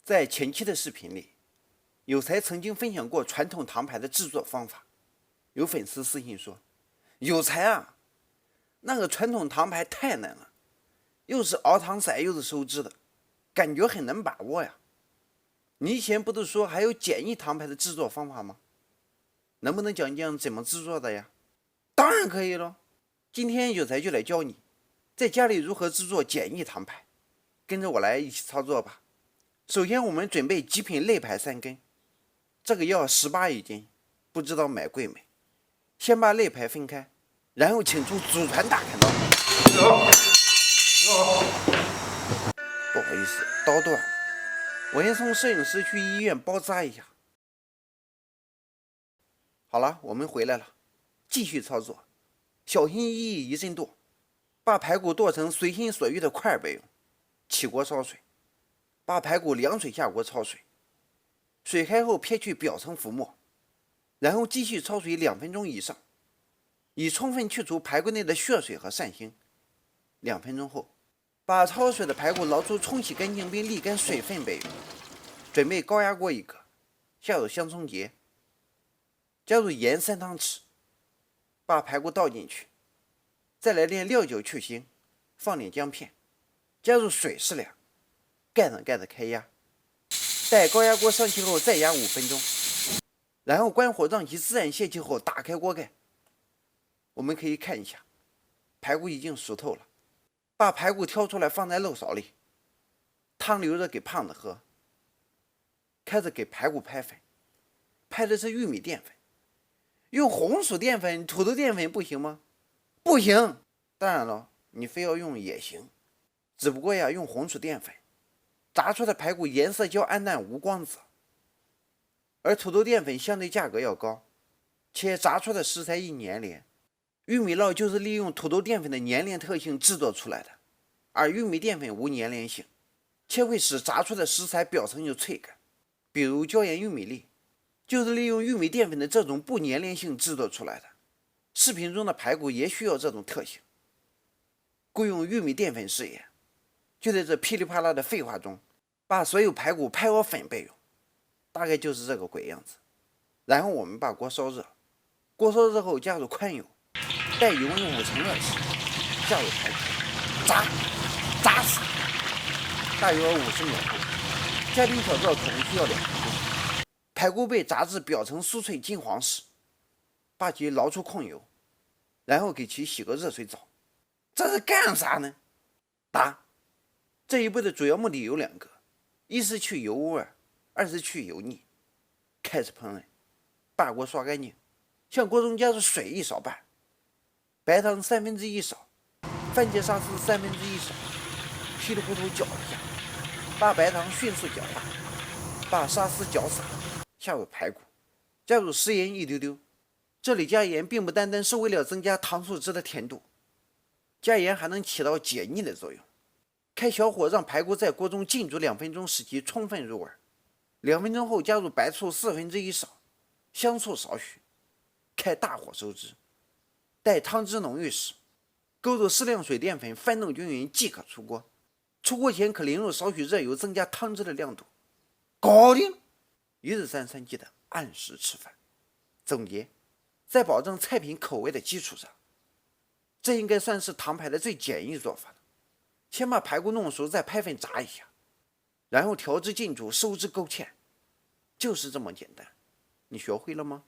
在前期的视频里，有才曾经分享过传统糖牌的制作方法。有粉丝私信说：“有才啊，那个传统糖牌太难了，又是熬糖色又是收汁的，感觉很难把握呀。你以前不是说还有简易糖牌的制作方法吗？能不能讲讲怎么制作的呀？”当然可以了，今天有才就来教你在家里如何制作简易糖牌，跟着我来一起操作吧。首先我们准备极品肋排3根，这个要18一斤，不知道买贵没。先把肋排分开，然后请出祖传大砍刀。不好意思，刀断了，我先送摄影师去医院包扎一下。好了，我们回来了，继续操作，小心翼翼一阵剁，把排骨剁成随心所欲的块备用。起锅烧水，把排骨凉水下锅焯水，水开后撇去表层浮沫，然后继续焯水2分钟以上，以充分去除排骨内的血水和散腥。2分钟后，把焯水的排骨捞出冲洗干净并沥干水分备用。准备高压锅1个，下入香葱节，加入盐3汤匙，把排骨倒进去，再来点料酒去腥，放点姜片，加入水适量，盖上盖子开压，待高压锅上气后再压5分钟，然后关火让其自然泄气后打开锅盖。我们可以看一下，排骨已经熟透了，把排骨挑出来放在漏勺里，汤留着给胖子喝。开始给排骨拍粉，拍的是玉米淀粉，用红薯淀粉、土豆淀粉不行吗？不行，当然了，你非要用也行，只不过呀，用红薯淀粉炸出的排骨颜色较暗淡无光泽，而土豆淀粉相对价格要高，且炸出的食材易粘连。玉米烙就是利用土豆淀粉的粘连特性制作出来的，而玉米淀粉无粘连性，且会使炸出的食材表层有脆感。比如椒盐玉米粒，就是利用玉米淀粉的这种不粘连性制作出来的。视频中的排骨也需要这种特性，故用玉米淀粉试验。就在这噼里啪啦的废话中，把所有排骨拍好粉备用，大概就是这个鬼样子。然后我们把锅烧热，锅烧热后加入宽油，待油温5成热时，下入排骨，炸死。大约50秒后，家庭调料可能需要2分钟。排骨被炸至表层酥脆金黄时，把其捞出控油，然后给其洗个热水澡。这是干啥呢？答：这一步的主要目的有2个，一是去油味，二是去油腻。开始烹饪，把锅刷干净，向锅中加入水1勺半，白糖1/3勺，番茄沙司1/3勺，稀里糊涂搅一下，把白糖迅速搅化，把沙司搅散，下入排骨，加入食盐1丢丢。这里加盐并不单单是为了增加糖醋汁的甜度，加盐还能起到解腻的作用。开小火让排骨在锅中浸煮2分钟，使其充分入味。2分钟后加入白醋1/4勺，香醋少许，开大火收汁。待汤汁浓郁时，勾入适量水淀粉，翻弄均匀即可出锅。出锅前可淋入少许热油，增加汤汁的亮度。搞定！一日三餐记得按时吃饭。总结，在保证菜品口味的基础上，这应该算是糖排的最简易做法了。先把排骨弄熟，再拍粉炸一下，然后调汁浸煮，收汁勾芡，就是这么简单。你学会了吗？